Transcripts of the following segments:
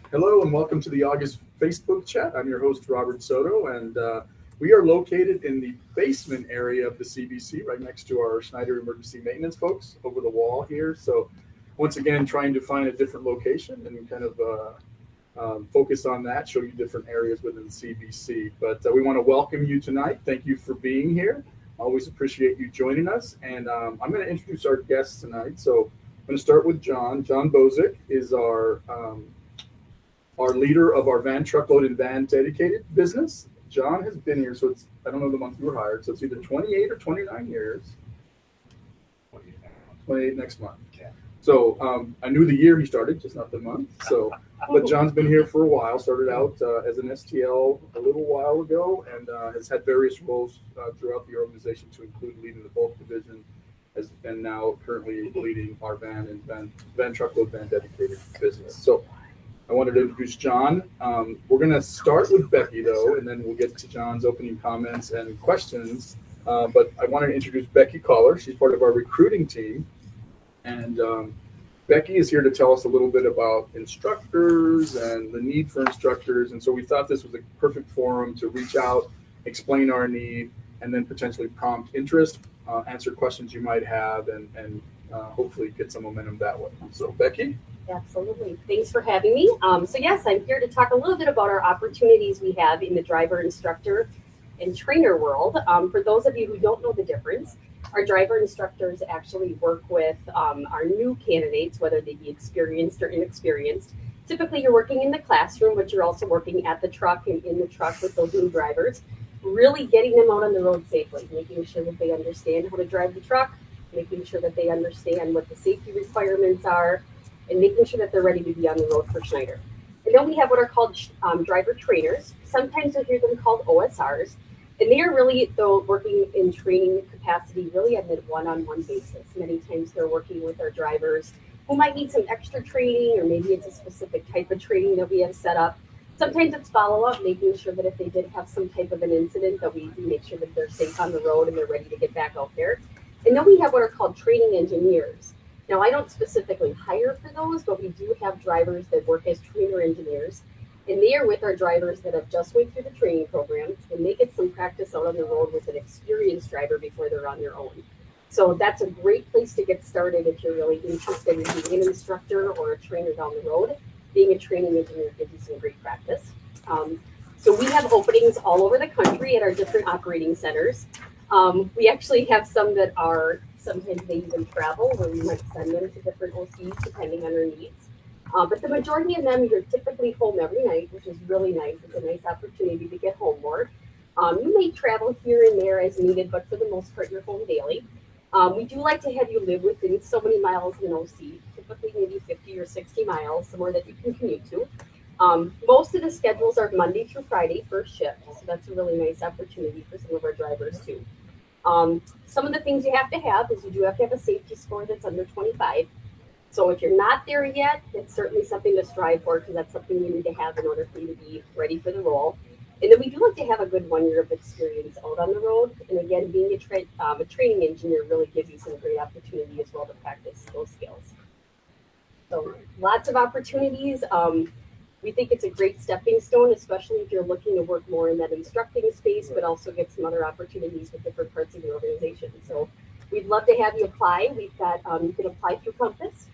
Hello and welcome to the August Facebook chat. I'm your host, Robert Soto, and we are located in the basement area of the CBC, right next to our Schneider emergency maintenance folks over the wall here. So once again, trying to find a different location and kind of focus on that, show you different areas within the CBC. But we want to welcome you tonight. Thank you for being here. Always appreciate you joining us. And I'm going to introduce our guests tonight. So I'm going to start with John. John Bozec is our leader of our van, truckload, and van dedicated business. John has been here, so I don't know the month you were hired, so it's either 28 or 29 years. 28 next month. Okay. So I knew the year he started, just not the month. So, but John's been here for a while. Started out as an STL a little while ago, and has had various roles throughout the organization, to include leading the bulk division, and now currently leading our van truckload, van dedicated business. So I wanted to introduce John. We're going to start with Becky, though, and then we'll get to John's opening comments and questions. But I wanted to introduce Becky Collar. She's part of our recruiting team. And Becky is here to tell us a little bit about instructors and the need for instructors. And so we thought this was a perfect forum to reach out, explain our need, and then potentially prompt interest, answer questions you might have, and hopefully get some momentum that way. So, Becky? Absolutely. Thanks for having me. So yes, I'm here to talk a little bit about our opportunities we have in the driver, instructor, and trainer world. For those of you who don't know the difference, our driver instructors actually work with our new candidates, whether they be experienced or inexperienced. Typically, you're working in the classroom, but you're also working at the truck and in the truck with those new drivers, really getting them out on the road safely, making sure that they understand how to drive the truck, making sure that they understand what the safety requirements are, and making sure that they're ready to be on the road for Schneider. And then we have what are called driver trainers. Sometimes you'll hear them called OSRs. And they are really, though, working in training capacity really on a one-on-one basis. Many times they're working with our drivers who might need some extra training, or maybe it's a specific type of training that we have set up. Sometimes it's follow-up, making sure that if they did have some type of an incident, that we make sure that they're safe on the road and they're ready to get back out there. And then we have what are called training engineers. Now, I don't specifically hire for those, but we do have drivers that work as trainer engineers, and they are with our drivers that have just went through the training program, and they get some practice out on the road with an experienced driver before they're on their own. So that's a great place to get started if you're really interested in being an instructor or a trainer down the road. Being a training engineer gives you some great practice. So we have openings all over the country at our different operating centers. We actually have some that are, sometimes they even travel, where we might send them to different OCs depending on their needs. But the majority of them, you're typically home every night, which is really nice. It's a nice opportunity to get home more. You may travel here and there as needed, but for the most part, you're home daily. We do like to have you live within so many miles of an OC, typically maybe 50 or 60 miles, somewhere that you can commute to. Most of the schedules are Monday through Friday, first shift, so that's a really nice opportunity for some of our drivers too. Some of the things you have to have is you do have to have a safety score that's under 25. So if you're not there yet, it's certainly something to strive for, because that's something you need to have in order for you to be ready for the role. And then we do like to have a good 1 year of experience out on the road. And again, being a training engineer really gives you some great opportunity as well to practice those skills. So lots of opportunities. We think it's a great stepping stone, especially if you're looking to work more in that instructing space, but also get some other opportunities with different parts of the organization. So we'd love to have you apply. We've got, you can apply through Compass.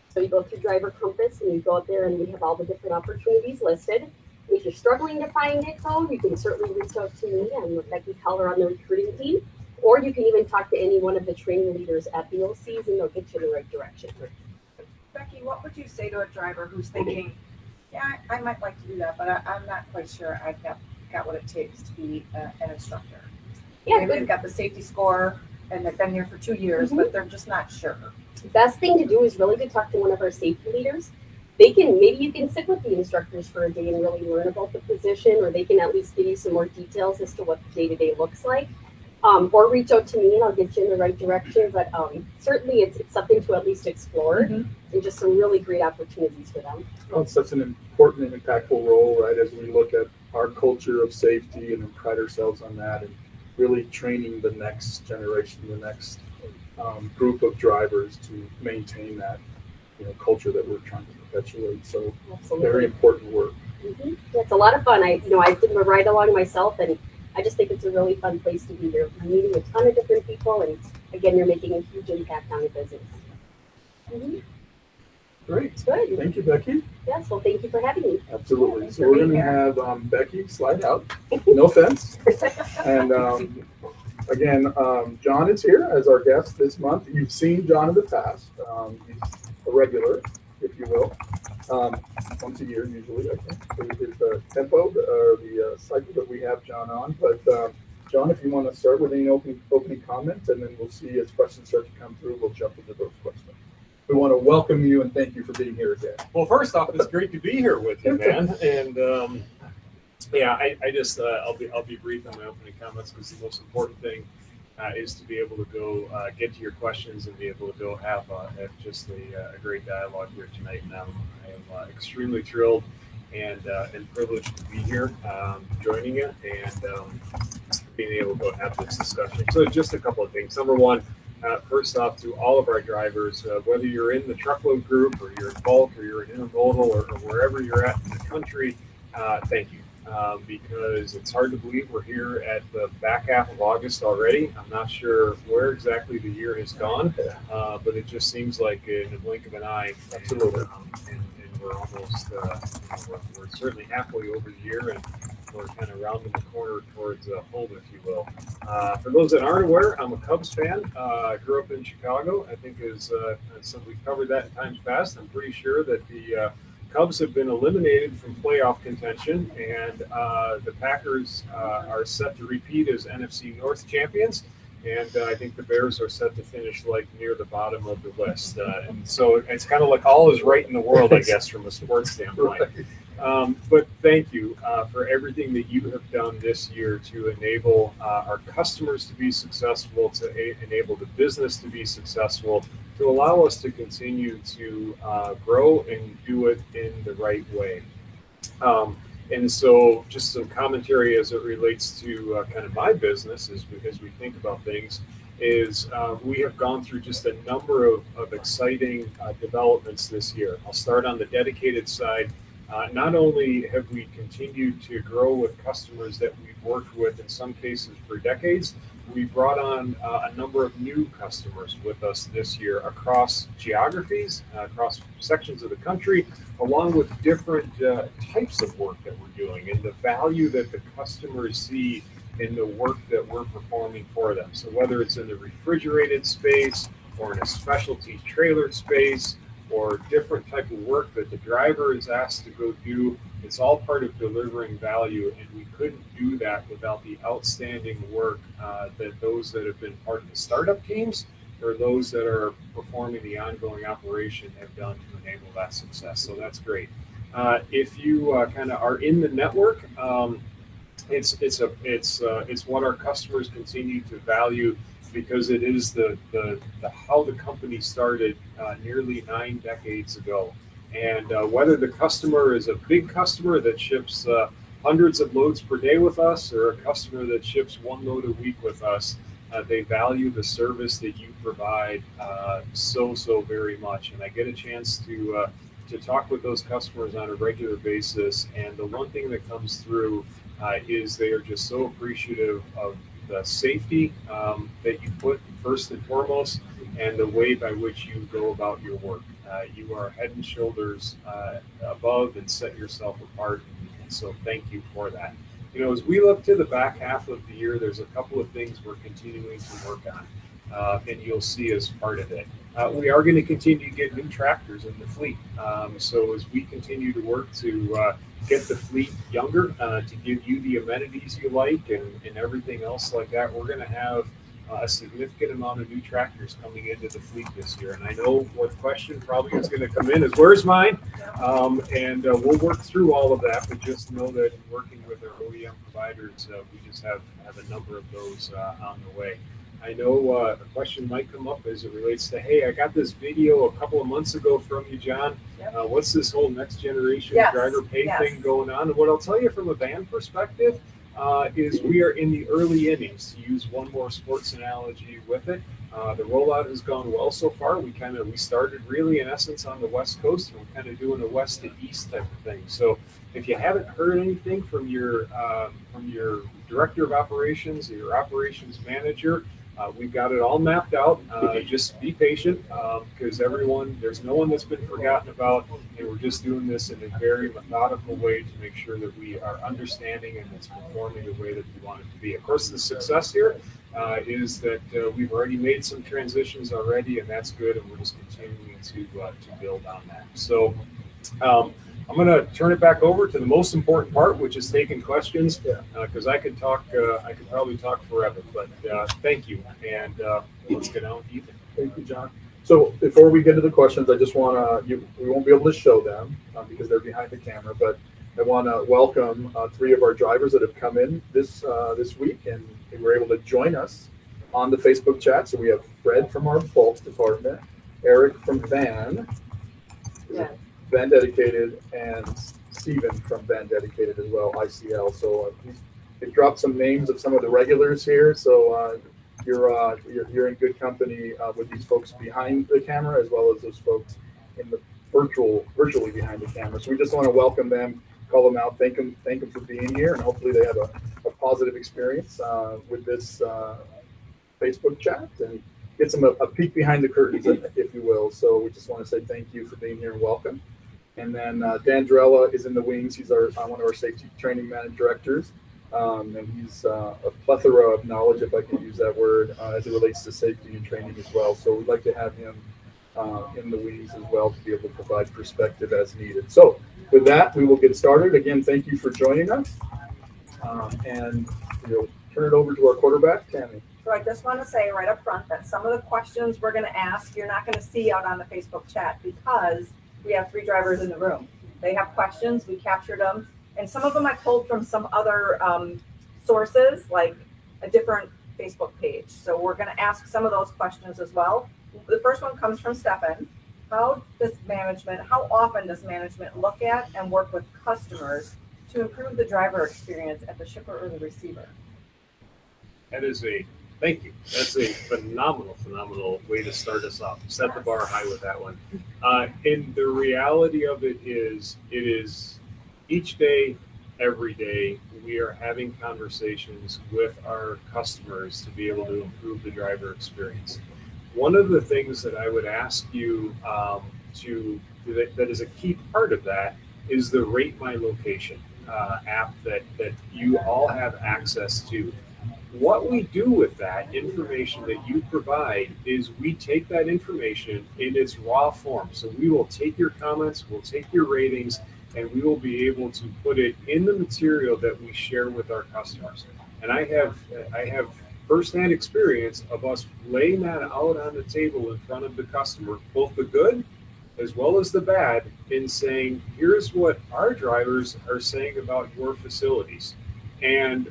So you go through Driver Compass and you go out there and we have all the different opportunities listed. If you're struggling to find it, though, you can certainly reach out to me and Becky Keller on the recruiting team, or you can even talk to any one of the training leaders at the OCs and they'll get you in the right direction. Becky, what would you say to a driver who's thinking, yeah, I might like to do that, but I'm not quite sure I've got what it takes to be an instructor? Yeah, maybe they've got the safety score and they've been here for 2 years, but they're just not sure. The best thing to do is really to talk to one of our safety leaders. Maybe you can sit with the instructors for a day and really learn about the position, or they can at least give you some more details as to what the day-to-day looks like. Or reach out to me and I'll get you in the right direction. But certainly it's something to at least explore, and just some really great opportunities for them. Well, it's such an important and impactful role, right, as we look at our culture of safety and pride ourselves on that, and really training the next generation, the next group of drivers to maintain that. culture that we're trying to perpetuate. So Absolutely. very important work. Mm-hmm. It's a lot of fun. I did my ride along myself, and I just think it's a really fun place to be. You're meeting a ton of different people, and again, you're making a huge impact on the business. Mm-hmm. Great. Good. Thank you, Becky. Yes, well, thank you for having me. Absolutely. Yeah, So we're going to have Becky slide out. No offense. And again, John is here as our guest this month. You've seen John in the past. He's a regular, if you will. Once a year, usually, I think, is the tempo or the cycle that we have John on. But John, if you want to start with any opening comments, and then we'll see as questions start to come through, we'll jump into those questions. We want to welcome you and thank you for being here again. Well, first off, it's great to be here with you, man. And I just I'll be brief on my opening comments because the most important thing is to be able to go get to your questions and be able to go have just a great dialogue here tonight. And I am extremely thrilled and privileged to be here, joining it and being able to go have this discussion. So just a couple of things. Number one. First off, to all of our drivers, whether you're in the truckload group or you're in bulk or you're in intermodal or wherever you're at in the country, thank you. Because it's hard to believe we're here at the back half of August already. I'm not sure where exactly the year has gone, but it just seems like in the blink of an eye. Absolutely. And we're almost, we're certainly halfway over the year, and we're kind of rounding the corner towards home, if you will. For those that aren't aware, I'm a Cubs fan. I grew up in Chicago. I think as we've covered that in times past, I'm pretty sure that the Cubs have been eliminated from playoff contention, and the Packers are set to repeat as NFC North champions. And I think the Bears are set to finish like near the bottom of the list. And so it's kind of like all is right in the world, I guess, from a sports standpoint. But thank you for everything that you have done this year to enable our customers to be successful, to enable the business to be successful, to allow us to continue to grow and do it in the right way. And so just some commentary as it relates to kind of my business as we think about things is we have gone through just a number of exciting developments this year. I'll start on the dedicated side. Not only have we continued to grow with customers that we've worked with in some cases for decades, we brought on a number of new customers with us this year across geographies, across sections of the country, along with different types of work that we're doing and the value that the customers see in the work that we're performing for them. So whether it's in the refrigerated space or in a specialty trailer space, or different type of work that the driver is asked to go do. It's all part of delivering value, and we couldn't do that without the outstanding work that those that have been part of the startup teams or those that are performing the ongoing operation have done to enable that success. So that's great. If you kind of are in the network, it's what our customers continue to value, because it is the how the company started nearly 9 decades ago. And whether the customer is a big customer that ships hundreds of loads per day with us, or a customer that ships 1 load a week with us, they value the service that you provide so very much. And I get a chance to talk with those customers on a regular basis. And the one thing that comes through is they are just so appreciative of the safety that you put first and foremost, and the way by which you go about your work. You are head and shoulders above and set yourself apart, and so thank you for that. As we look to the back half of the year, there's a couple of things we're continuing to work on, and you'll see as part of it. We are going to continue to get new tractors in the fleet. So as we continue to work to get the fleet younger, to give you the amenities you like and everything else like that, we're going to have a significant amount of new tractors coming into the fleet this year. And I know what question probably is going to come in is, where's mine? And we'll work through all of that, but just know that in working with our OEM providers, we just have a number of those on the way. I know a question might come up as it relates to, hey, I got this video a couple of months ago from you, John. What's this whole next generation driver pay thing going on? And what I'll tell you from a van perspective is we are in the early innings, to use one more sports analogy with it. The rollout has gone well so far. We started really in essence on the West Coast, and we're kind of doing a west to east type of thing. So if you haven't heard anything from your director of operations or your operations manager, we've got it all mapped out. Just be patient, because there's no one that's been forgotten about, and we're just doing this in a very methodical way to make sure that we are understanding and it's performing the way that we want it to be. Of course, the success here is that we've already made some transitions already, and that's good, and we're just continuing to build on that. So I'm going to turn it back over to the most important part, which is taking questions, because I could probably talk forever, but thank you, and let's get on with Ethan. Thank you, John. So before we get to the questions, I just want to, we won't be able to show them because they're behind the camera, but I want to welcome 3 of our drivers that have come in this week, and they were able to join us on the Facebook chat. So we have Fred from our bulk department, Eric from Van Dedicated, and Steven from Van Dedicated as well, ICL. So they've dropped some names of some of the regulars here. So you're in good company with these folks behind the camera, as well as those folks in the virtually behind the camera. So we just want to welcome them, call them out, thank them for being here, and hopefully they have a positive experience with this Facebook chat, and get some a peek behind the curtains, if you will. So we just want to say thank you for being here and welcome. And then Dan Drella is in the wings. He's one of our safety training directors, and he's a plethora of knowledge, if I can use that word, as it relates to safety and training as well. So we'd like to have him in the wings as well to be able to provide perspective as needed. So with that, we will get started. Again, thank you for joining us, and we'll turn it over to our quarterback, Tammy. So I just want to say right up front that some of the questions we're going to ask, you're not going to see out on the Facebook chat, because we have 3 drivers in the room. They have questions, we captured them, and some of them I pulled from some other sources, like a different Facebook page. So we're going to ask some of those questions as well. The first one comes from Stefan. How often does management look at and work with customers to improve the driver experience at the shipper or the receiver? Thank you. That's a phenomenal way to start us off. Set the bar high with that one. And the reality of it is each day, every day, we are having conversations with our customers to be able to improve the driver experience. One of the things that I would ask you that is a key part of that is the Rate My Location app that you all have access to. What we do with that information that you provide is we take that information in its raw form. So we will take your comments, we'll take your ratings, and we will be able to put it in the material that we share with our customers. And I have firsthand experience of us laying that out on the table in front of the customer, both the good as well as the bad, in saying, here's what our drivers are saying about your facilities. And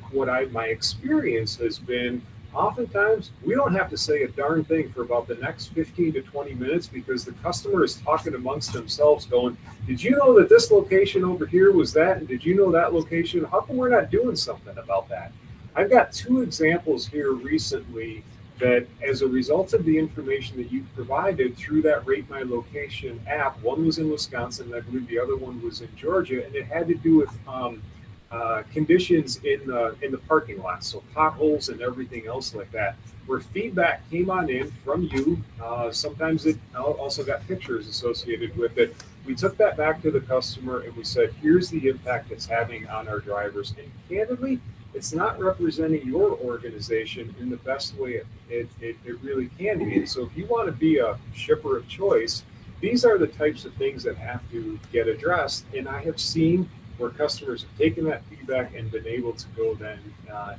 my experience has been, oftentimes we don't have to say a darn thing for about the next 15 to 20 minutes, because the customer is talking amongst themselves going, did you know that this location over here was that? And did you know that location? How come we're not doing something about that? I've got 2 examples here recently that, as a result of the information that you provided through that Rate My Location app, one was in Wisconsin, and I believe the other one was in Georgia, and it had to do with conditions in the parking lot, so potholes and everything else like that, where feedback came on in from you. Sometimes it also got pictures associated with it. We took that back to the customer and we said, here's the impact it's having on our drivers. And candidly, it's not representing your organization in the best way it really can be. And so if you want to be a shipper of choice, these are the types of things that have to get addressed. And I have seen where customers have taken that feedback and been able to go then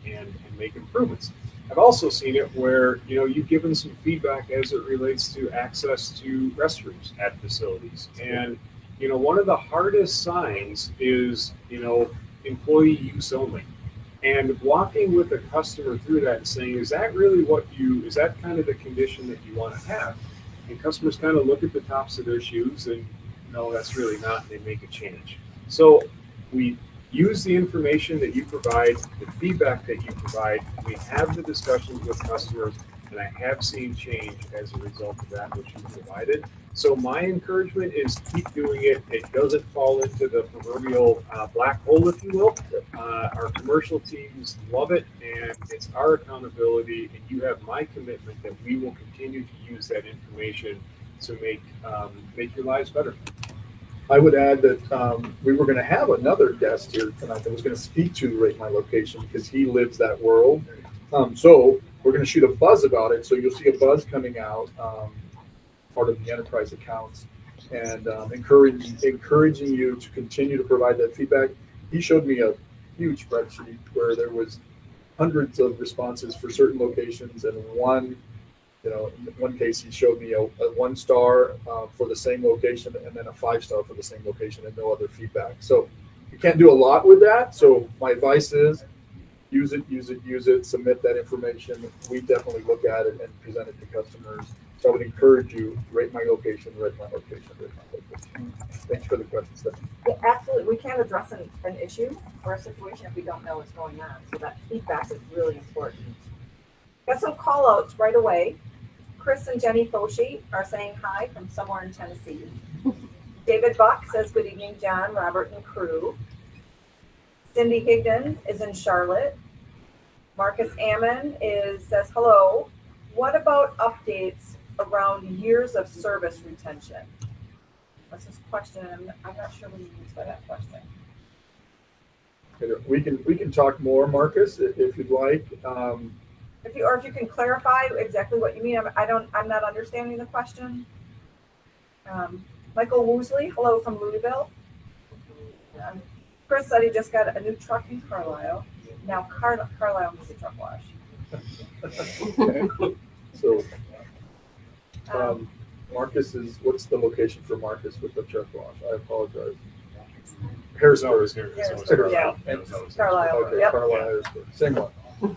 and make improvements. I've also seen it where, you've given some feedback as it relates to access to restrooms at facilities. And, one of the hardest signs is, employee use only. And walking with a customer through that and saying, is that kind of the condition that you want to have? And customers kind of look at the tops of their shoes and, no, that's really not, and they make a change. So we use the information that you provide, the feedback that you provide. We have the discussions with customers. and I have seen change as a result of that which you provided. So my encouragement is keep doing it. It doesn't fall into the proverbial black hole, if you will. Our commercial teams love it, and it's our accountability. And you have my commitment that we will continue to use that information to make your lives better. I would add that we were going to have another guest here tonight that was going to speak to Rate My Location because he lives that world. So we're going to shoot a buzz about it. So you'll see a buzz coming out, part of the enterprise accounts, and encouraging you to continue to provide that feedback. He showed me a huge spreadsheet where there was hundreds of responses for certain locations, and in one case, he showed me a 1-star for the same location and then a 5-star for the same location and no other feedback. So you can't do a lot with that. So my advice is use it, submit that information. We definitely look at it and present it to customers. So I would encourage you, rate my location, rate my location, rate my location. Thanks for the question, Stephanie. Yeah, absolutely. We can't address an issue or a situation if we don't know what's going on. So that feedback is really important. Got some call outs right away. Chris and Jenny Foshi are saying hi from somewhere in Tennessee. David Buck says, good evening, John, Robert, and crew. Cindy Higdon is in Charlotte. Marcus Ammon says, hello. What about updates around years of service retention? That's his question. I'm not sure what he means by that question. We can talk more, Marcus, if you'd like. If you can clarify exactly what you mean, I'm not understanding the question. Michael Woosley, hello from Louisville. Chris said he just got a new truck in Carlisle. Now Carlisle needs a truck wash. Okay. So, Marcus what's the location for Marcus with the truck wash? I apologize. Harrisburg. Yeah. Carlisle. Okay, Yep. Carlisle, Harrisburg. Same one.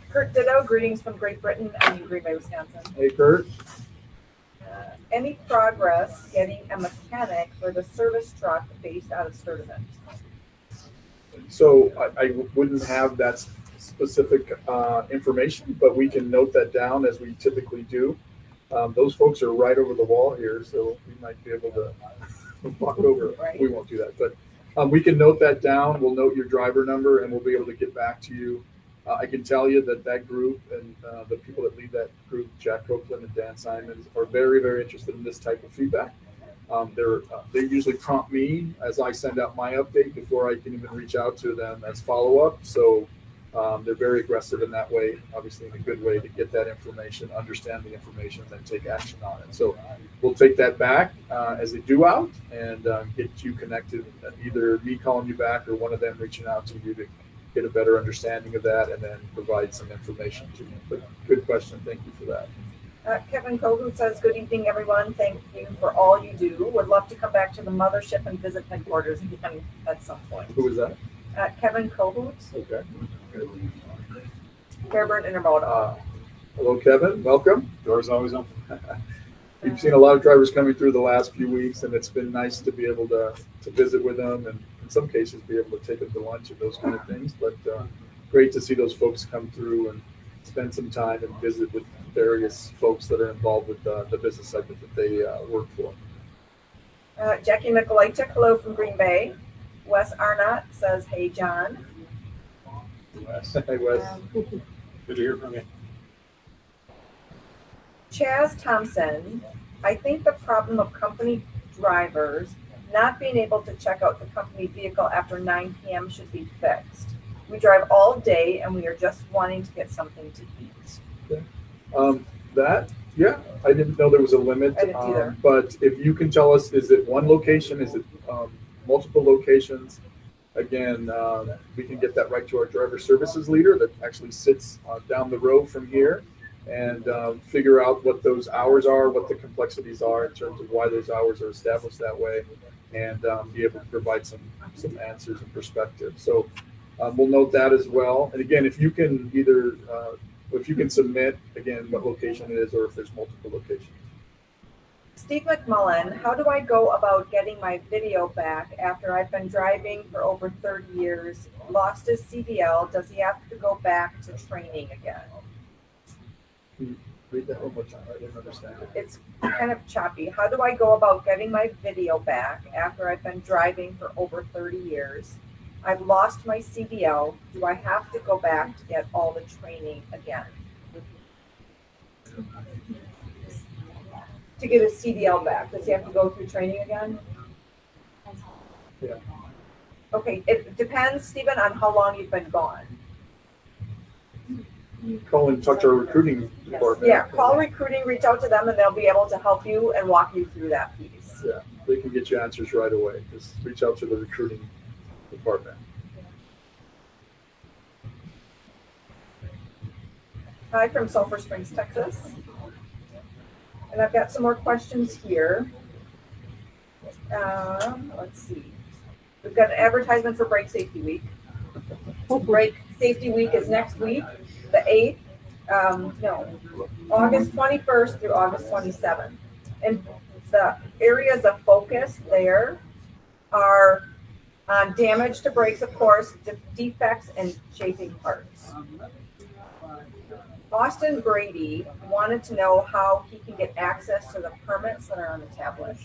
Kurt Ditto, greetings from Great Britain and in Green Bay, Wisconsin. Hey, Kurt. Any progress getting a mechanic for the service truck based out of Sturtevant? So I wouldn't have that specific information, but we can note that down as we typically do. Those folks are right over the wall here, so we might be able to walk over. Right. We won't do that, but we can note that down. We'll note your driver number, and we'll be able to get back to you. I can tell you that group and the people that lead that group, Jack Copeland and Dan Simons, are very, very interested in this type of feedback. They usually prompt me as I send out my update before I can even reach out to them as follow-up. So they're very aggressive in that way, obviously in a good way to get that information, understand the information, and then take action on it. So we'll take that back as they do out and get you connected, either me calling you back or one of them reaching out to you to get a better understanding of that and then provide some information to you. But good question. Thank you for that. Kevin Kohut says, good evening, everyone. Thank you for all you do. Would love to come back to the mothership and visit headquarters again at some point. Who is that? Kevin Kohut, Okay. Fairburn Intermodal. Hello, Kevin. Welcome. Doors always open. We've seen a lot of drivers coming through the last few weeks, and it's been nice to be able to visit with them and in some cases be able to take them to lunch and those kind of things. But great to see those folks come through and spend some time and visit with various folks that are involved with the business segment that they work for. Jackie Mikolajczyk, hello from Green Bay. Wes Arnott says, hey, John. Wes. Hey, Wes. Good to hear from you. Chaz Thompson, I think the problem of company drivers not being able to check out the company vehicle after 9 p.m. should be fixed. We drive all day and we are just wanting to get something to eat. I didn't know there was a limit. I didn't either. But if you can tell us, is it one location? Is it multiple locations? Again, we can get that right to our driver services leader that actually sits down the road from here and figure out what those hours are, what the complexities are in terms of why those hours are established that way, and be able to provide some answers and perspective. So we'll note that as well. And again, if you can submit, again, what location it is or if there's multiple locations. Steve McMullen, how do I go about getting my video back after I've been driving for over 30 years, lost his CDL? Does he have to go back to training again? Read that one more time. I didn't understand it. It's kind of choppy. How do I go about getting my video back after I've been driving for over 30 years? I've lost my CDL. Do I have to go back to get all the training again? To get a CDL back, does he have to go through training again? Yeah. Okay, it depends, Stephen, on how long you've been gone. Call and talk to our recruiting department. Yeah, call recruiting, reach out to them, and they'll be able to help you and walk you through that piece. Yeah, they can get you answers right away. Just reach out to the recruiting department. Hi from Sulphur Springs, Texas. And I've got some more questions here. Let's see. We've got an advertisement for Brake Safety Week. Brake Safety Week is next week, the 8th. August 21st through August 27th. And the areas of focus there are on damage to brakes, of course, defects and chafing parts. Austin Brady wanted to know how he can get access to the permits that are on the tablet.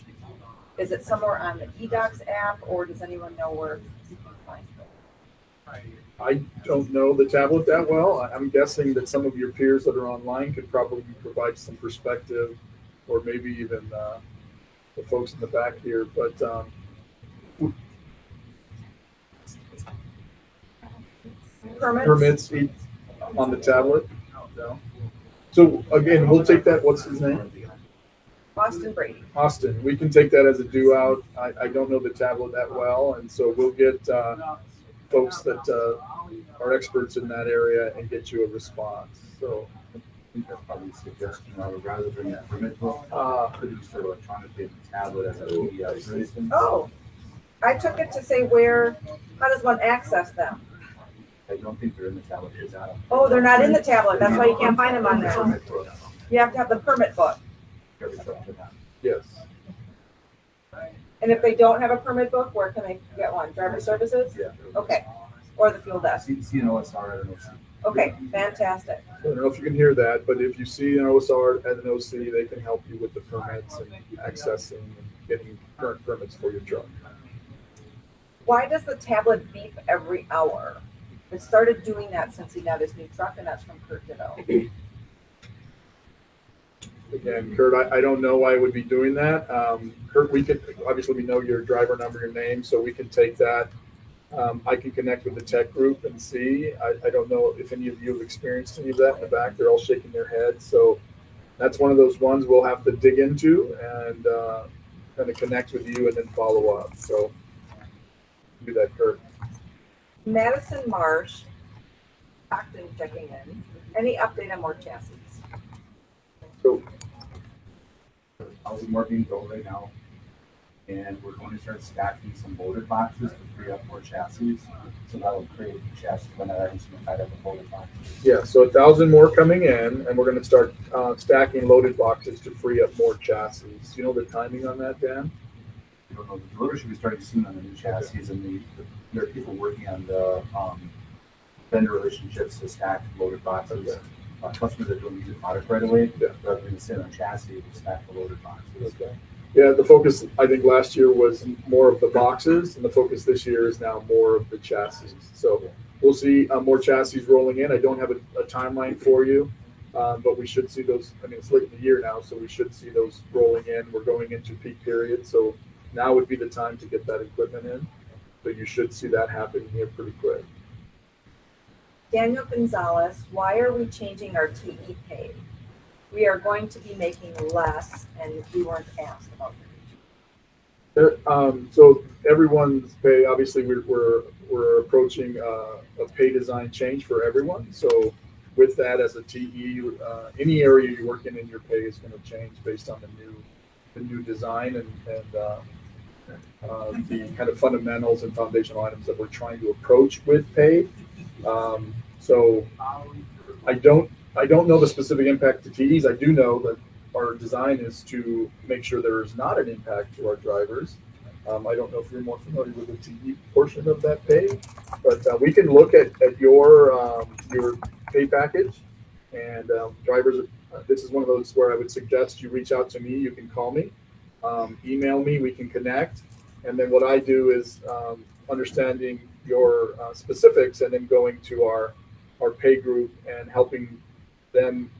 Is it somewhere on the eDocs app, or does anyone know where he can find it? I don't know the tablet that well. I'm guessing that some of your peers that are online could probably provide some perspective, or maybe even the folks in the back here. But permits on the tablet. No. So again, we'll take that. What's his name? Austin Brady. Austin. We can take that as a do out. I don't know the tablet that well, and so we'll get folks that are experts in that area and get you a response. So I think that's probably a suggestion. I would rather bring a permit book, produce for electronically on the tablet as a PDF, for instance. Oh, I took it to say how does one access them? I don't think they're in the tablet. Oh, they're not in the tablet. That's why you can't find them on there. Permit book. You have to have the permit book. yes. And if they don't have a permit book, where can they get one? Driver services? Yeah. Okay. Or the fuel desk. See an OSR at an OC. Okay, fantastic. I don't know if you can hear that, but if you see an OSR at an OC, they can help you with the permits and accessing and getting current permits for your truck. Why does the tablet beep every hour? It started doing that since he got his new truck, and that's from Kurt Ditto. Again, Kurt, I don't know why I would be doing that. Kurt, we know your driver number, your name, so we can take that. I can connect with the tech group and see. I don't know if any of you have experienced any of that in the back. They're all shaking their heads. So that's one of those ones we'll have to dig into and kind of connect with you and then follow up. So do that, Kurt. Madison Marsh, Stockton checking in. Any update on more chassis? So Housing more being built right now, and we're going to start stacking some loaded boxes to free up more chassis. So that'll create chassis when that items can tied up with loaded boxes. yeah, so 1,000 more coming in, and we're going to start stacking loaded boxes to free up more chassis. Do you know the timing on that, Dan? I don't know, the delivery should be starting soon on the new chassis, and there are people working on the vendor relationships to stack loaded boxes. Okay. Customers that don't use the product right away, Yeah. rather than sit on chassis, we stack the loaded boxes. Okay. Yeah, the focus, I think, last year was more of the boxes, and the focus this year is now more of the chassis. So we'll see more chassis rolling in. I don't have a timeline for you, but we should see those. I mean, it's late in the year now, so we should see those rolling in. We're going into peak period, so now would be the time to get that equipment in. So you should see that happen here pretty quick. Daniel Gonzalez, why are we changing our TE pay? We are going to be making less, and we weren't asked about it. So everyone's pay, obviously we're approaching a pay design change for everyone. So with that as a TE, any area you work in your pay is going to change based on the new design and the kind of fundamentals and foundational items that we're trying to approach with pay. So I don't know the specific impact to TEs. I do know that our design is to make sure there is not an impact to our drivers. I don't know if you're more familiar with the TE portion of that pay, but we can look at your pay package, and drivers this is one of those where I would suggest you reach out to me. You can call me, email me, we can connect. And then what I do is understanding your specifics and then going to our pay group and helping them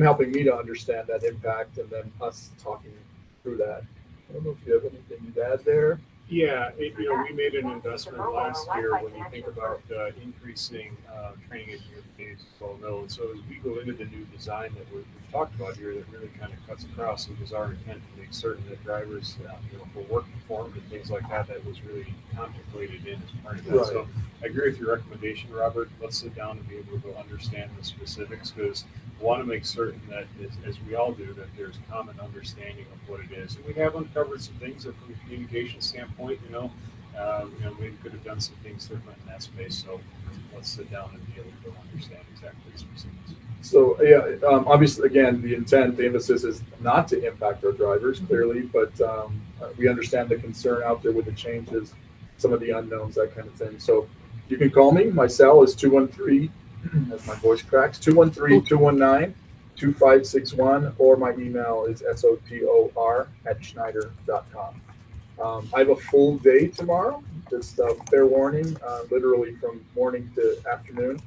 helping me to understand that impact and then us talking through that. I don't know if you have anything to add there. Yeah, we made an investment last year when you think about increasing training engineer pays, well known. So as we go into the new design that we've talked about here, that really kind of cuts across, it was our intent to make certain that drivers, for work performed and things like that, that was really contemplated in as part of that. Right. So I agree with your recommendation, Robert. Let's sit down and be able to understand the specifics, because I want to make certain that, as we all do, that there's common understanding of what it is. And we have uncovered some things that, from a communication standpoint, maybe could have done some things different in that space. So let's sit down and be able to understand exactly the specifics. So yeah, obviously, again, the emphasis is not to impact our drivers clearly, but we understand the concern out there with the changes, some of the unknowns, that kind of thing. So you can call me. My cell is 213, as my voice cracks, 213-219-2561, or my email is sotor@schneider.com. I have a full day tomorrow, just fair warning, literally from morning to afternoon.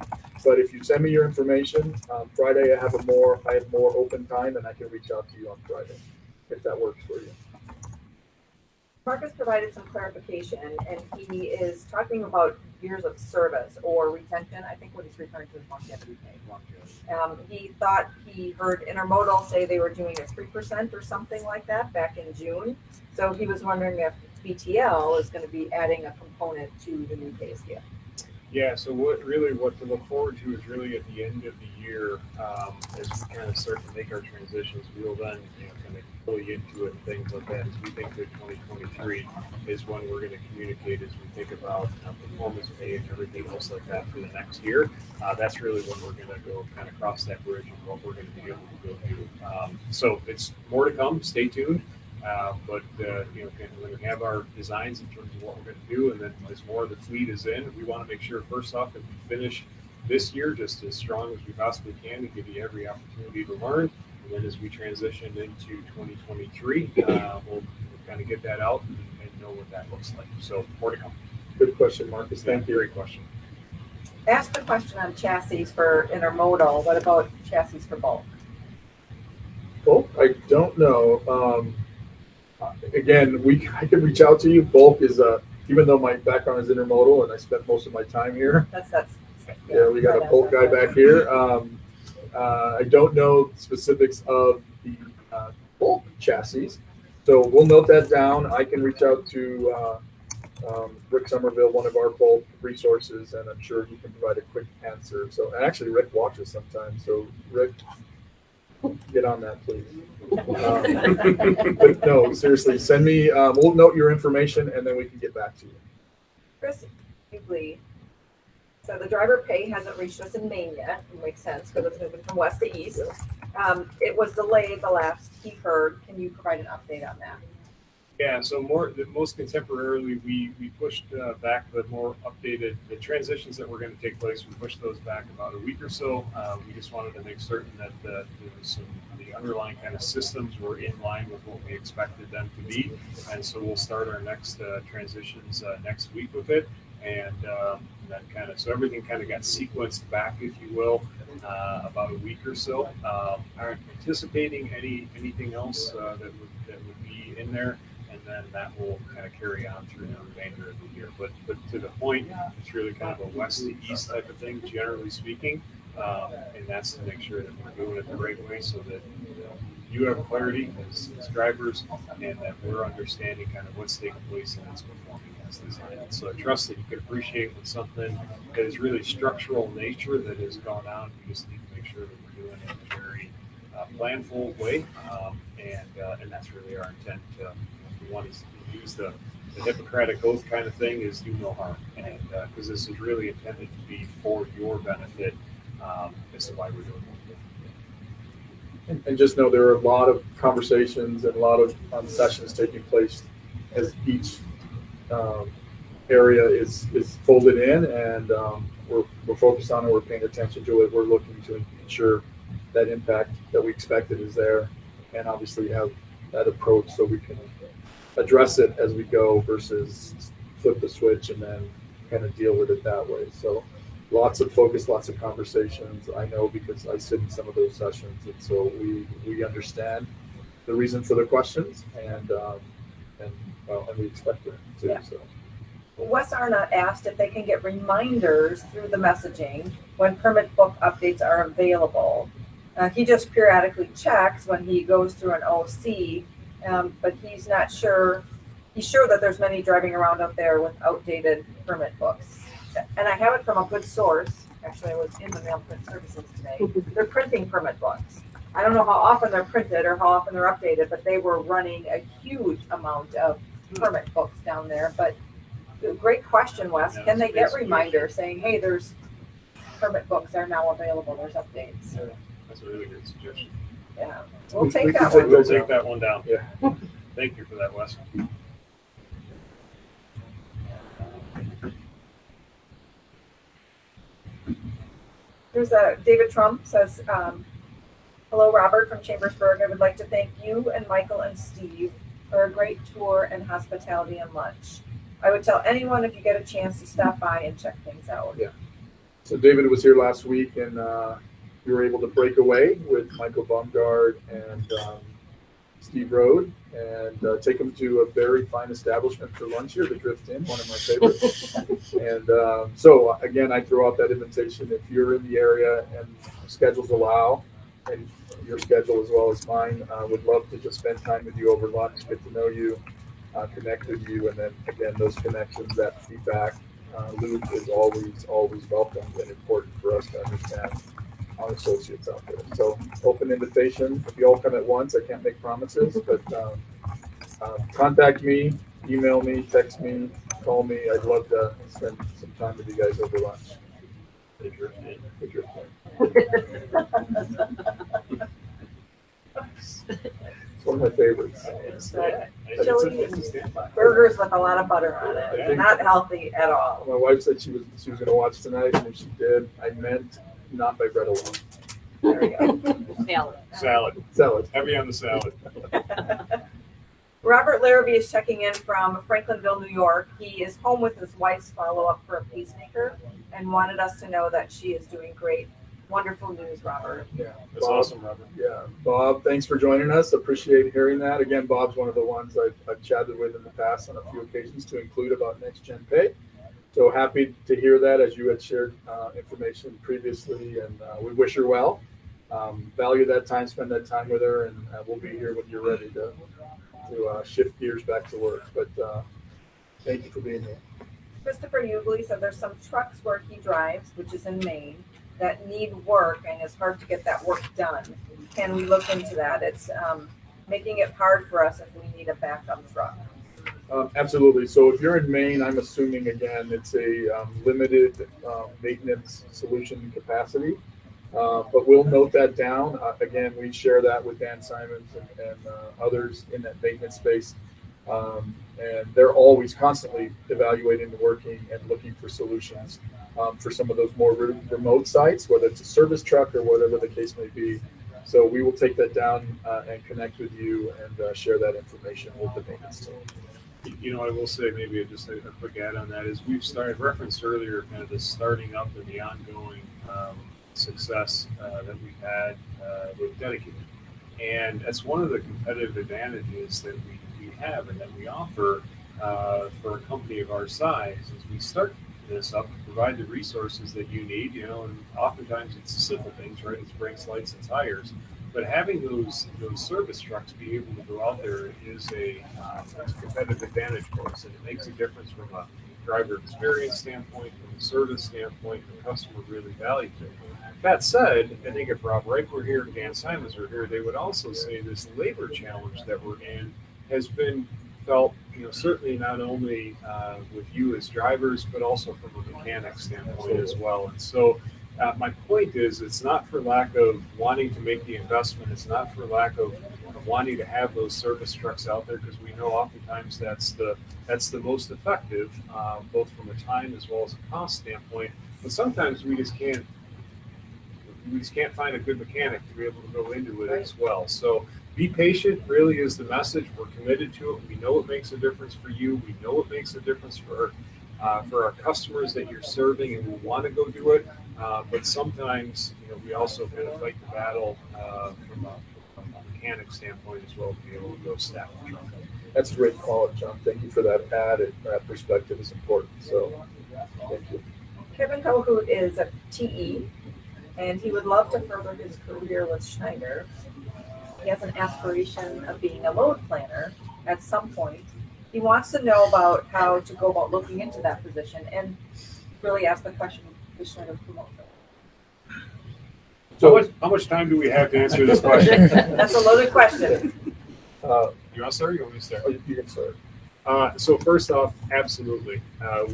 But if you send me your information, Friday I have more open time, and I can reach out to you on Friday if that works for you. Marcus provided some clarification, and he is talking about years of service or retention. I think what he's referring to is longevity pay. He thought he heard Intermodal say they were doing a 3% or something like that back in June. So he was wondering if BTL is going to be adding a component to the new pay scale. Yeah, so what to look forward to is really at the end of the year, as we kind of start to make our transitions, we'll then kind of fully into it and things like that. As we think that 2023 is when we're going to communicate as we think about performance pay and everything else like that for the next year. That's really when we're going to go kind of cross that bridge and what we're going to be able to go do. So it's more to come. Stay tuned. But when we have our designs in terms of what we're going to do, and then as more of the fleet is in, we want to make sure first off that we finish this year just as strong as we possibly can to give you every opportunity to learn. And then as we transition into 2023, we'll kind of get that out and know what that looks like. So more to come. Good question, Marcus. Thank you. Great question. Ask the question on chassis for Intermodal. What about chassis for bulk? Bulk, I don't know. Again, I could reach out to you. Bulk is even though my background is intermodal and I spent most of my time here. Yeah, we got a bulk guy back here. I don't know specifics of the bulk chassis, so we'll note that down. I can reach out to Rick Somerville, one of our bulk resources, and I'm sure he can provide a quick answer. So, and actually, Rick watches sometimes. So, Rick, get on that, please. But no, seriously, send me. We'll note your information, and then we can get back to you. Chris, so the driver pay hasn't reached us in Maine yet. It makes sense because it's moving from west to east. It was delayed the last he heard. Can you provide an update on that? Yeah, so most contemporarily, we pushed back the more updated, the transitions that were going to take place. We pushed those back about a week or so. We just wanted to make certain that the underlying kind of systems were in line with what we expected them to be. And so we'll start our next transitions next week with it. And that so everything kind of got sequenced back, if you will, about a week or so. Aren't anticipating anything else that would be in there. And then that will kind of carry on through the remainder of the year. But to the point, it's really kind of a west to east type of thing, generally speaking. And that's to make sure that we're doing it the right way so that you have clarity as drivers and that we're understanding kind of what's taking place and it's performing as designed. So I trust that you can appreciate when something that is really structural nature that has gone on. We just need to make sure that we're doing it in a very planful way. And that's really our intent. We want to use the Hippocratic Oath kind of thing is do no harm. And because this is really intended to be for your benefit as to why we're doing it. And just know there are a lot of conversations and a lot of sessions taking place as each area is folded in, and we're focused on it. We're paying attention to it. We're looking to ensure that impact that we expected is there, and obviously have that approach so we can address it as we go versus flip the switch and then kind of deal with it that way. So lots of focus, lots of conversations. I know because I sit in some of those sessions, and so we understand the reason for the questions, and we expect it too. Yeah. So. Wes Arnott asked if they can get reminders through the messaging when permit book updates are available. He just periodically checks when he goes through an OC, but he's not sure. He's sure that there's many driving around out there with outdated permit books. And I have it from a good source. Actually, I was in the mail print services today. They're printing permit books. I don't know how often they're printed or how often they're updated, but they were running a huge amount of permit books down there. But great question, Wes. Can they get reminders saying, hey, there's permit books are now available, there's updates? Yeah, that's a really good suggestion. Yeah, we'll We take can that take one. We'll take that one down. Yeah. Thank you for that, Wes. There's David Trump says, hello, Robert from Chambersburg. I would like to thank you and Michael and Steve for a great tour and hospitality and lunch. I would tell anyone if you get a chance to stop by and check things out. Yeah. So David was here last week, and we were able to break away with Michael Baumgard and Steve Rode and take him to a very fine establishment for lunch here, the Drift Inn, one of my favorites. And so again, I throw out that invitation if you're in the area and schedules allow, and your schedule as well as mine, would love to just spend time with you over lunch, get to know you, connect with you, and then again, those connections, that feedback loop is always welcomed and important for us to understand our associates out there. So open invitation. If you all come at once, I can't make promises, but contact me, email me, text me, call me. I'd love to spend some time with you guys over lunch. If you're It's one of my favorites. It's Chili burgers with a lot of butter on it. Not healthy at all. My wife said she was going to watch tonight, and if she did, I meant not by bread alone. There we go. Salad. Heavy on the salad. Robert Larrabee is checking in from Franklinville, New York. He is home with his wife's follow-up for a pacemaker and wanted us to know that she is doing great. Wonderful news, Robert. Yeah, That's Bob, awesome, Robert. Yeah, Bob, thanks for joining us. Appreciate hearing that. Again, Bob's one of the ones I've chatted with in the past on a few occasions to include about Next Gen Pay. So happy to hear that, as you had shared information previously, and we wish her well. Value that time, spend that time with her, and we'll be here when you're ready to shift gears back to work. But thank you for being here. Christopher Ugley said there's some trucks where he drives, which is in Maine, that need work and it's hard to get that work done. Can we look into that? It's making it hard for us if we need a backup truck. Absolutely. So if you're in Maine, I'm assuming, again, it's a limited maintenance solution capacity. But we'll note that down. Again, we share that with Dan Simons and others in that maintenance space. And they're always constantly evaluating the working and looking for solutions for some of those more remote sites, whether it's a service truck or whatever the case may be. So we will take that down and connect with you and share that information with the maintenance team. You know, I will say maybe just a quick add on that is we've referenced earlier kind of the starting up and the ongoing success that we've had with Dedicated. And that's one of the competitive advantages that we have and that we offer for a company of our size as we start this up to provide the resources that you need, you know, and oftentimes it's the simple things, right? It's brakes, lights, and tires. But having those service trucks be able to go out there is a competitive advantage for us, and it makes a difference from a driver experience standpoint, from a service standpoint, and the customer really values it. That said, I think if Rob Reich were here and Dan Simons were here, they would also say this labor challenge that we're in has been felt, you know, certainly not only with you as drivers, but also from a mechanic standpoint as well. And so my point is, it's not for lack of wanting to make the investment. It's not for lack of wanting to have those service trucks out there, because we know oftentimes that's the most effective, both from a time as well as a cost standpoint. But sometimes we just can't we just can't find a good mechanic to be able to go into it as well. So be patient really is the message. We're committed to it. We know it makes a difference for you. We know it makes a difference for our customers that you're serving, and we want to go do it. But sometimes, we also kind of fight the battle from a mechanic standpoint as well to be able to go staff the truck. That's a great call, John. Thank you for that added. That perspective is important. So, thank you. Kevin Kohut is a TE, and he would love to further his career with Schneider. He has an aspiration of being a load planner at some point. He wants to know about how to go about looking into that position and really ask the question, is Schneider promote it? So how much time do we have to answer this question? That's a loaded question. You want to start or you want me to start? You can start. So first off, absolutely.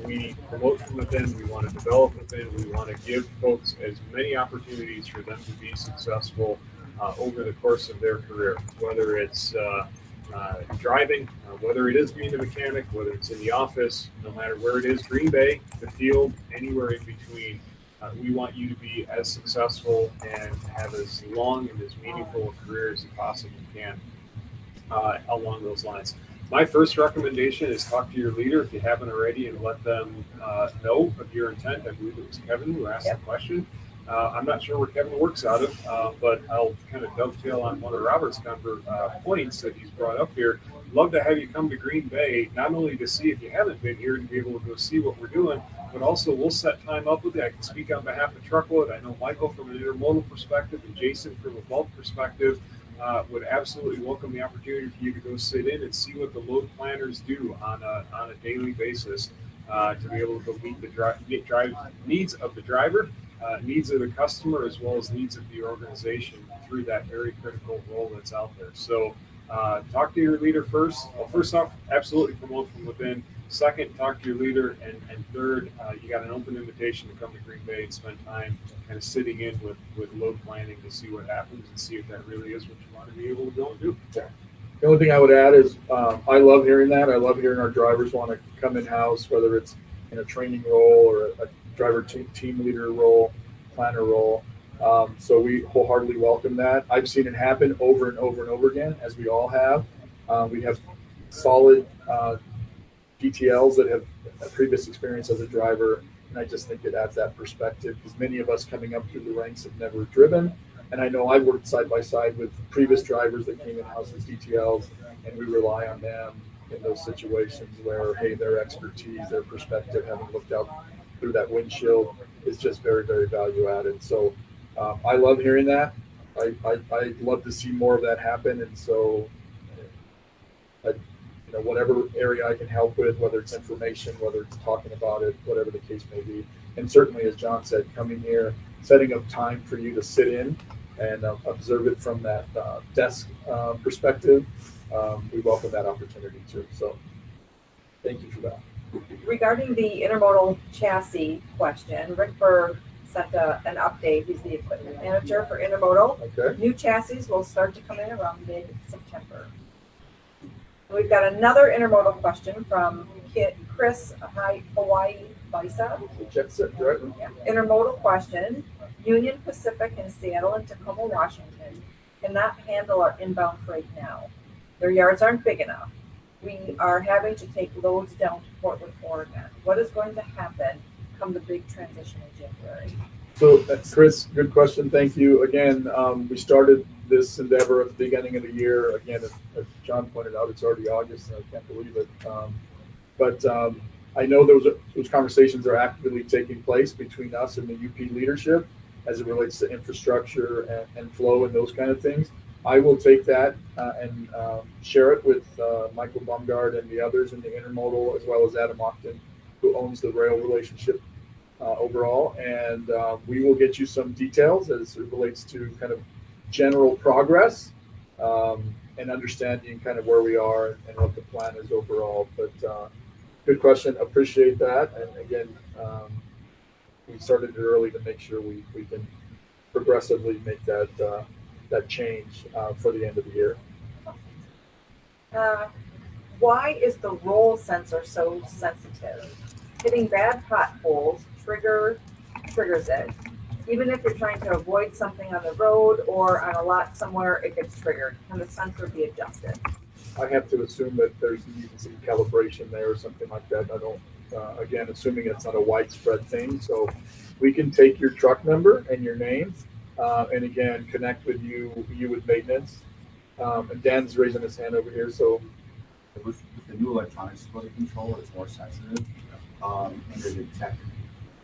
We promote from within. We want to develop within. We want to give folks as many opportunities for them to be successful over the course of their career, whether it's driving, whether it is being a mechanic, whether it's in the office, no matter where it is, Green Bay, the field, anywhere in between. We want you to be as successful and have as long and as meaningful a career as you possibly can along those lines. My first recommendation is talk to your leader if you haven't already and let them know of your intent. I believe it was Kevin who asked the question. I'm not sure where Kevin works out of, but I'll kind of dovetail on one of Robert's points that he's brought up here. Love to have you come to Green Bay, not only to see if you haven't been here and be able to go see what we're doing, but also we'll set time up with you. I can speak on behalf of Truckload. I know Michael from an intermodal perspective and Jason from a bulk perspective would absolutely welcome the opportunity for you to go sit in and see what the load planners do on a daily basis to be able to meet the needs of the driver, needs of the customer, as well as needs of the organization through that very critical role that's out there. So talk to your leader first. Well, first off, absolutely promote from within. Second, talk to your leader. And third, you got an open invitation to come to Green Bay and spend time kind of sitting in with load planning to see what happens and see if that really is what you want to be able to go and do. The only thing I would add is I love hearing that. I love hearing our drivers want to come in-house, whether it's in a training role or a driver team leader role, planner role. So we wholeheartedly welcome that. I've seen it happen over and over and over again, as we all have. We have solid DTLs that have a previous experience as a driver, and I just think it adds that perspective because many of us coming up through the ranks have never driven. And I know I've worked side by side with previous drivers that came in-house as DTLs, and we rely on them in those situations where, hey, their expertise, their perspective, having looked out through that windshield is just very, very value added. So I love hearing that. I'd love to see more of that happen. And so, whatever area I can help with, whether it's information, whether it's talking about it, whatever the case may be. And certainly, as John said, coming here, setting up time for you to sit in and observe it from that desk perspective, we welcome that opportunity too. So thank you for that. Regarding the intermodal chassis question, Rick Berg sent an update. He's the equipment manager for intermodal. Okay. New chassis will start to come in around mid-September. We've got another intermodal question from Chris Hawaii Bisa. Jet set driver. Yeah. Intermodal question. Union Pacific in Seattle and Tacoma, Washington cannot handle our inbound freight now. Their yards aren't big enough. We are having to take loads down to Portland, Oregon. What is going to happen come the big transition in January? So, Chris, good question. Thank you. Again, we started this endeavor at the beginning of the year. Again, as John pointed out, it's already August, and I can't believe it. But I know those conversations are actively taking place between us and the UP leadership as it relates to infrastructure and flow and those kind of things. I will take that and share it with Michael Baumgard and the others in the intermodal, as well as Adam Ogden, who owns the rail relationship overall. And we will get you some details as it relates to kind of general progress and understanding kind of where we are and what the plan is overall. But good question. Appreciate that. And again, we started it early to make sure we can progressively make that change for the end of the year. Why is the roll sensor so sensitive? Hitting bad potholes triggers it. even if you're trying to avoid something on the road or on a lot somewhere, it gets triggered and the sensor be adjusted. I have to assume that there's even some calibration there or something like that. I don't, again, assuming it's not a widespread thing. So we can take your truck number and your name, and again, connect with you with maintenance. And Dan's raising his hand over here. So With the new electronic stability control, it's more sensitive, and there's a tech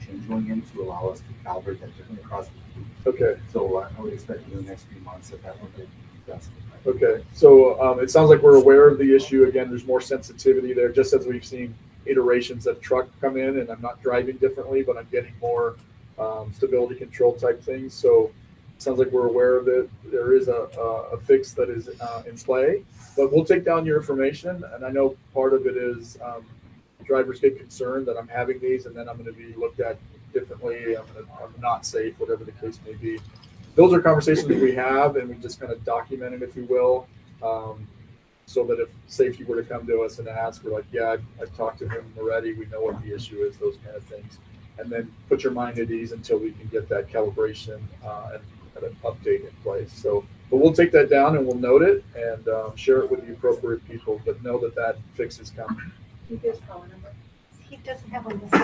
change going in to allow us to calibrate that differently across the fleet. okay. So I would expect in the next few months that will get adjusted. Okay, so it sounds like we're aware of the issue. Again, there's more sensitivity there, just as we've seen iterations of truck come in, and I'm not driving differently, but I'm getting more stability control type things. So it sounds like we're aware of it. There is a fix that is in play, but we'll take down your information. And I know part of it is drivers get concerned that I'm having these, and then I'm going to be looked at differently. I'm not safe, whatever the case may be. Those are conversations that we have, and we just kind of document it, if you will, so that if safety were to come to us and ask, we're like, yeah, I've talked to him already. We know what the issue is, those kind of things. And then put your mind at ease until we can get that calibration and an update in place. So, but we'll take that down and we'll note it and share it with the appropriate people, but know that that fix is coming. Can you give his phone number? He doesn't have a list.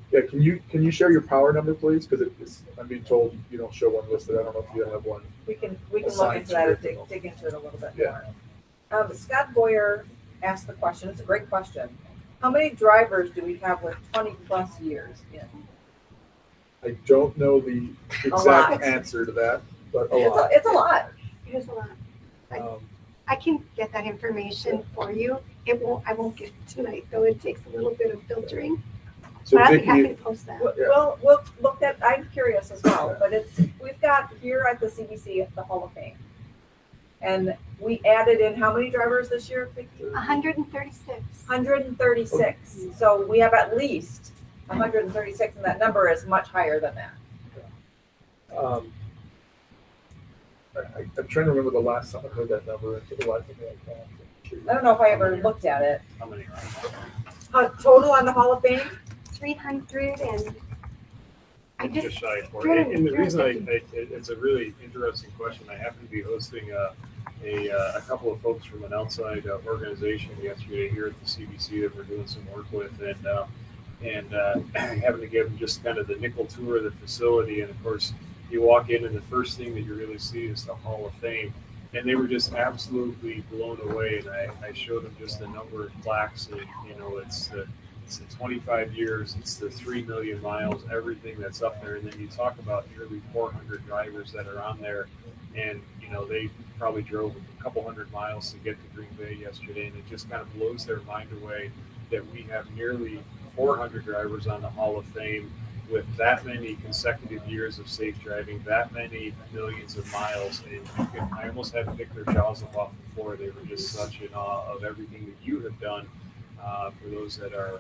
Yeah, can you share your power number, please? Because I'm being told you don't show one listed. I don't know if you have one. We can look Assigned into that and to your dig into it a little bit Yeah. more. Scott Boyer asked the question. It's a great question. How many drivers do we have with 20 plus years in? I don't know the exact lot. answer to that, but a lot. It's a lot. It is a lot. Um, I can get that information for you. I won't get it tonight, though. It takes a little bit of filtering. so But I'll be happy Vicki, to post that. We'll look at. I'm curious as well, but we've got here at the CBC at the Hall of Fame, and we added in how many drivers this year? 136. 136. So we have at least 136, and that number is much higher than that. I'm trying to remember the last time I heard that number. And for the life of me, I can't. I don't know if I ever looked at it. How many? Total on the Hall of Fame? 300 and I Just just, shy for it. And the reason it's a really interesting question. I happen to be hosting a couple of folks from an outside organization yesterday here at the CBC that we're doing some work with, and having to give them just kind of the nickel tour of the facility. And of course, you walk in, and the first thing that you really see is the Hall of Fame. And they were just absolutely blown away. And I showed them just the number of plaques, and it's the 25 years, it's the 3 million miles, everything that's up there. And then you talk about nearly 400 drivers that are on there. And, they probably drove a couple hundred miles to get to Green Bay yesterday. And it just kind of blows their mind away that we have nearly 400 drivers on the Hall of Fame with that many consecutive years of safe driving, that many millions of miles. And I almost had to pick their jaws up off the floor. They were just such in awe of everything that you have done for those that are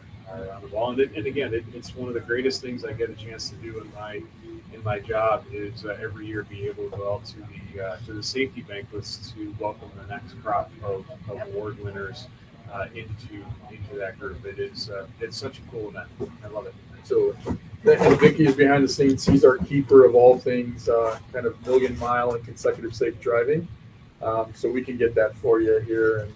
on the ball. And again, it's one of the greatest things I get a chance to do in my job is every year be able to go out to the safety banquets to welcome the next crop of award winners into that group. It's such a cool event. I love it. So, and Vicki is behind the scenes. He's our keeper of all things kind of million-mile and consecutive safe driving. So we can get that for you here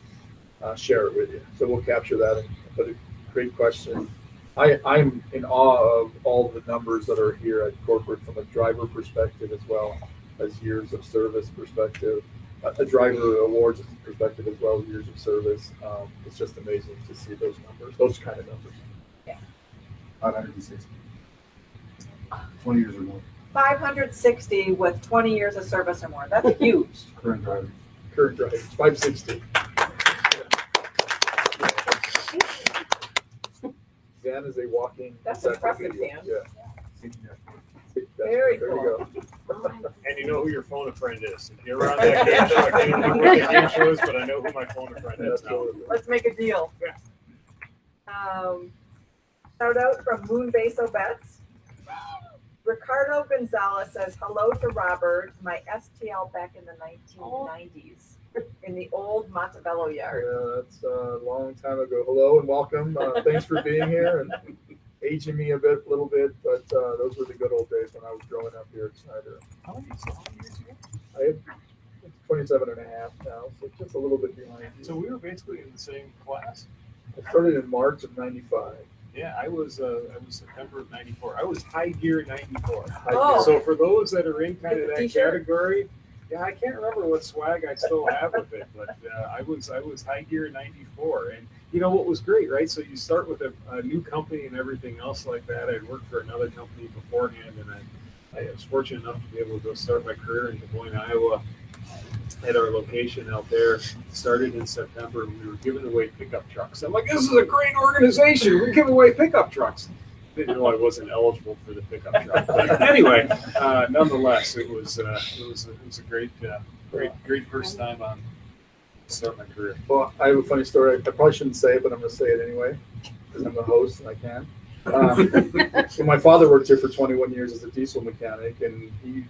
and share it with you. So we'll capture that. But a great question. I'm in awe of all the numbers that are here at corporate from a driver perspective as well as years of service perspective, a driver awards perspective as well as years of service. It's just amazing to see those numbers, those kind of numbers. 560. 20 years or more. 560 with 20 years of service or more. That's huge. Current drivers. Current drivers, 560. Dan is a walking. That's encyclopedia. impressive, Dan. Yeah. Very There cool. you go. And you know who your phone a friend is. If you're on that game show, I can't remember what the game show is, but I know who my phone a friend is now. Let's make a deal. Shout out from Moonbase Obets. Ricardo Gonzalez says, hello to Robert, my STL back in the 1990s in the old Montebello yard. Yeah, that's a long time ago. Hello and welcome. Thanks for being here. And aging me a little bit, but those were the good old days when I was growing up here at Schneider. How many years ago? I have 27 and a half now, so just a little bit behind you. So we were basically in the same class. I started in March of 95. Yeah, I was September of 94. I was high gear 94. Oh. So for those that are in kind of that T-shirt? category, yeah, I can't remember what swag I still have with it, but I was high gear 94. And you know what was great, right? So you start with a new company and everything else like that. I worked for another company beforehand, and I was fortunate enough to be able to go start my career in Des Moines, Iowa, at our location out there. Started in September, and we were giving away pickup trucks. I'm like, this is a great organization. We're giving away pickup trucks. Didn't know I wasn't eligible for the pickup truck. But anyway, nonetheless, it was a great first time on start my career. Well, I have a funny story. I probably shouldn't say it, but I'm going to say it anyway because I'm the host and I can. So my father worked here for 21 years as a diesel mechanic, and he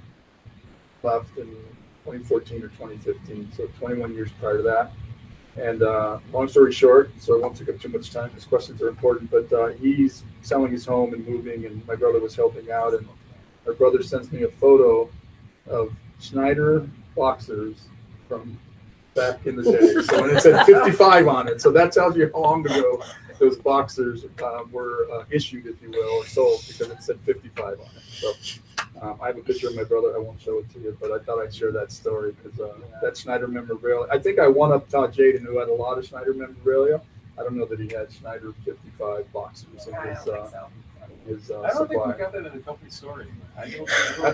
left in 2014 or 2015, so 21 years prior to that. And long story short, so I won't take up too much time because questions are important, but he's selling his home and moving, and my brother was helping out, and my brother sends me a photo of Schneider boxers from back in the day. So and it said 55 on it, so that tells you how long ago those boxers were issued, if you will, or sold, because it said 55 on it. So I have a picture of my brother. I won't show it to you, but I thought I'd share that story because that Schneider memorabilia. I think I won up Todd Jaden, who had a lot of Schneider memorabilia. I don't know that he had Schneider 55 boxers in I don't think so. his I don't think supply. we got that in the company store anymore.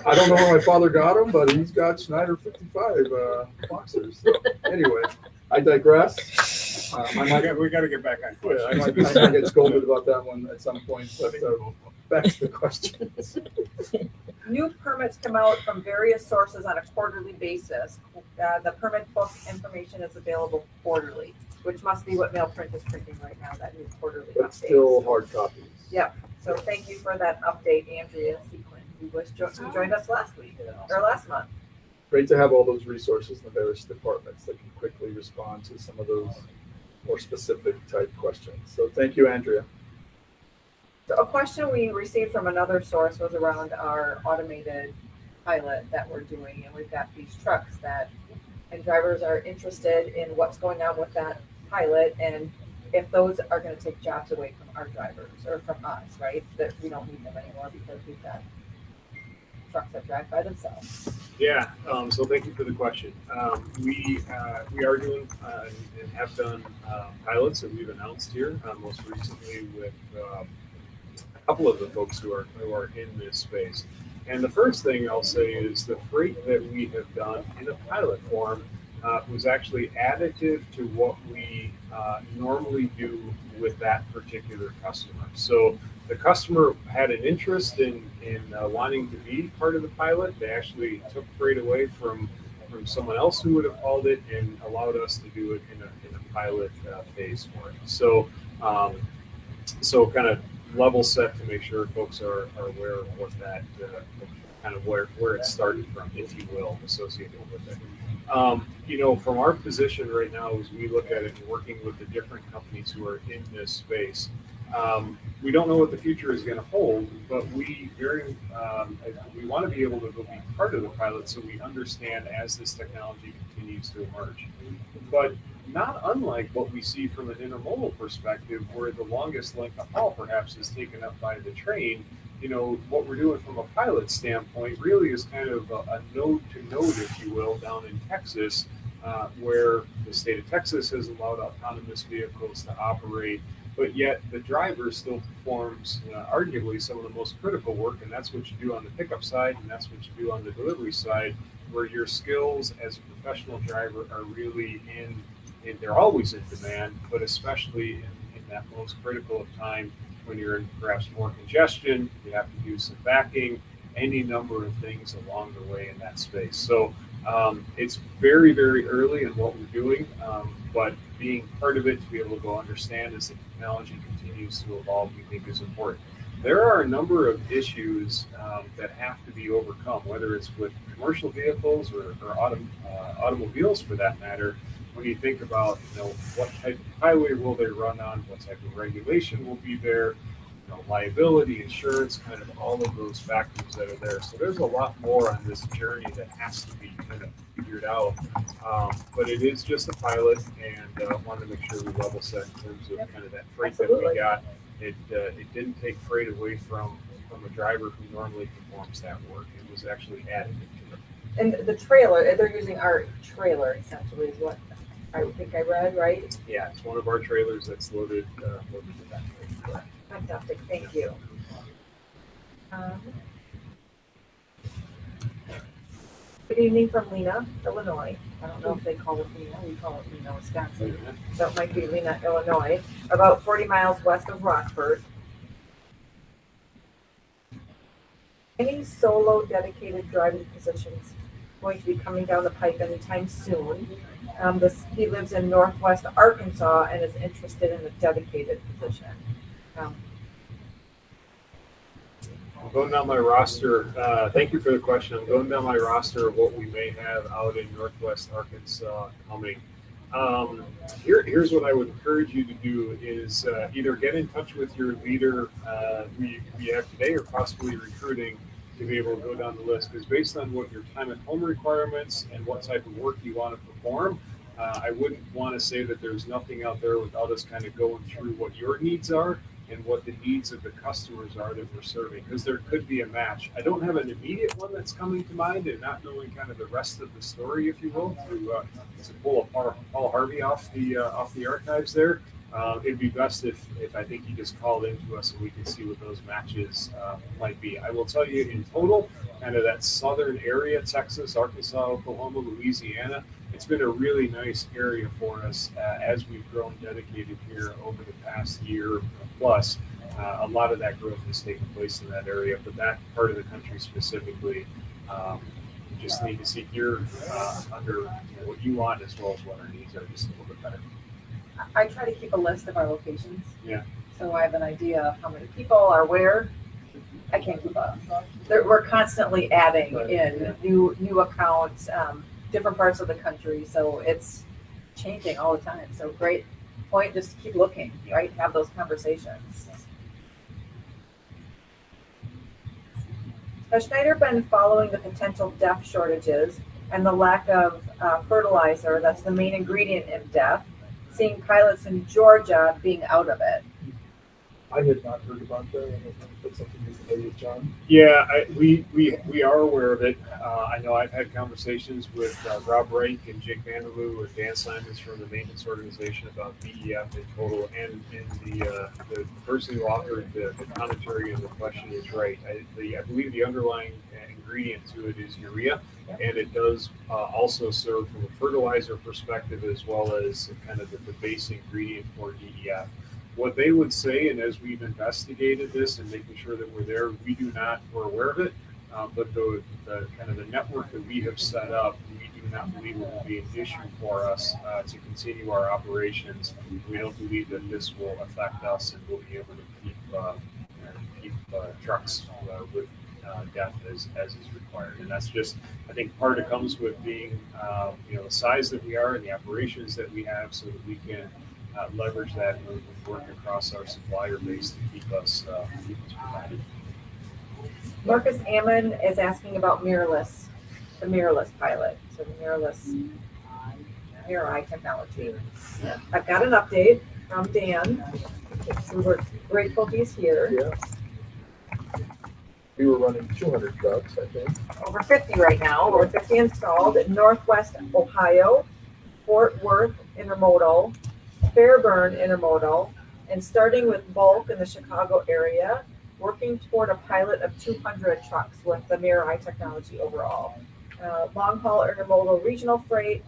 I don't know where my father got them, but he's got Schneider 55 boxers. So anyway, I digress. We got to get back on Yeah, I questions. might get scolded about that one at some point, but back to the questions. New permits come out from various sources on a quarterly basis. The permit book information is available quarterly, which must be what Mailprint is printing right now, that new quarterly But update. still hard copies. Yep. So thank you for that update, Andrea Sequin, who joined us last week or last month. Great to have all those resources in the various departments that can quickly respond to some of those more specific type questions. So thank you, Andrea. So a question we received from another source was around our automated pilot that we're doing, and we've got these trucks and drivers are interested in what's going on with that pilot and if those are going to take jobs away from our drivers or from us, right? That we don't need them anymore because we've got trucks that drive by themselves. Yeah, so thank you for the question. We are doing and have done pilots that we've announced here, most recently with a couple of the folks who are in this space. And the first thing I'll say is the freight that we have done in a pilot form was actually additive to what we normally do with that particular customer. So the customer had an interest in wanting to be part of the pilot. They actually took freight away from someone else who would have hauled it and allowed us to do it in a pilot phase for it. So so kind of level set to make sure folks are aware of what that kind of where it started from, if you will, associated with it. From our position right now, as we look at it and working with the different companies who are in this space, we don't know what the future is going to hold, but we want to be able to go be part of the pilot so we understand as this technology continues to emerge. But not unlike what we see from an intermodal perspective, where the longest length of haul perhaps is taken up by the train. What we're doing from a pilot standpoint really is kind of a node to node, if you will, down in Texas, where the state of Texas has allowed autonomous vehicles to operate, but yet the driver still performs arguably some of the most critical work, and that's what you do on the pickup side, and that's what you do on the delivery side, where your skills as a professional driver are really they're always in demand, but especially in that most critical of time when you're in perhaps more congestion, you have to do some backing, any number of things along the way in that space. So it's very, very early in what we're doing, but being part of it to be able to go understand as the technology continues to evolve, we think is important. There are a number of issues that have to be overcome, whether it's with commercial vehicles or automobiles for that matter. When you think about, what type of highway will they run on, what type of regulation will be there, liability, insurance, kind of all of those factors that are there. So there's a lot more on this journey that has to be kind of figured out. But it is just a pilot, and wanted to make sure we level set in terms of kind of that freight that we got. It didn't take freight away from a driver who normally performs that work. It was actually additive to it. And the trailer, they're using our trailer essentially is what I think I read, right? Yeah, it's one of our trailers that's loaded with that trailer. Fantastic, thank you. Good evening from Lena, Illinois. I don't know if they call it Lena, we call it Lena, Wisconsin. So it might be Lena, Illinois, about 40 miles west of Rockford. Any solo dedicated driving positions going to be coming down the pipe anytime soon? He lives in Northwest Arkansas and is interested in a dedicated position. I'm going down my roster. Thank you for the question. I'm going down my roster of what we may have out in Northwest Arkansas coming. Here's what I would encourage you to do is either get in touch with your leader we have today, or possibly recruiting to be able to go down the list. Because based on what your time at home requirements and what type of work you want to perform, I wouldn't want to say that there's nothing out there without us kind of going through what your needs are and what the needs of the customers are that we're serving, because there could be a match. I don't have an immediate one that's coming to mind, and not knowing kind of the rest of the story, if you will, to pull a Paul Harvey off the archives there. It'd be best if I think you just called into us and we can see what those matches might be. I will tell you in total, kind of that southern area, Texas, Arkansas, Oklahoma, Louisiana, it's been a really nice area for us as we've grown dedicated here over the past year plus. A lot of that growth has taken place in that area, but that part of the country specifically, we just need to see here under what you want as well as what our needs are just a little bit better. I try to keep a list of our locations. Yeah. So I have an idea of how many people are where. I can't keep up. We're constantly adding in new accounts, different parts of the country. So it's changing all the time. So great point, just keep looking, right? Have those conversations. Has Schneider been following the potential DEF shortages and the lack of fertilizer, that's the main ingredient in DEF, seeing pilots in Georgia being out of it? I had not heard about that. I don't know if that's something you can tell John. Yeah, we are aware of it. I know I've had conversations with Rob Reich and Jake Vanderloo and Dan Simons from the maintenance organization about DEF in total, and the person who authored the commentary and the question is right. I believe the underlying ingredient to it is urea, and it does also serve from a fertilizer perspective as well as kind of the base ingredient for DEF. What they would say, and as we've investigated this and making sure that we're there, we're aware of it, but the kind of the network that we have set up, we do not believe it will be an issue for us to continue our operations. We don't believe that this will affect us, and we'll be able to keep trucks with DEF as is required. And that's just, I think, part of it comes with being the size that we are and the operations that we have, so that we can leverage that and work across our supplier base to keep us provided. Marcus Ammon is asking about mirrorless, the mirrorless pilot. So the mirrorless mirror eye technology. I've got an update from Dan. We were grateful he's here. Yeah. We were running 200 trucks, I think. Over 50 right now. Over 50 installed in Northwest Ohio, Fort Worth Intermodal, Fairburn Intermodal, and starting with bulk in the Chicago area, working toward a pilot of 200 trucks with the mirror eye technology overall. Long haul intermodal regional freight,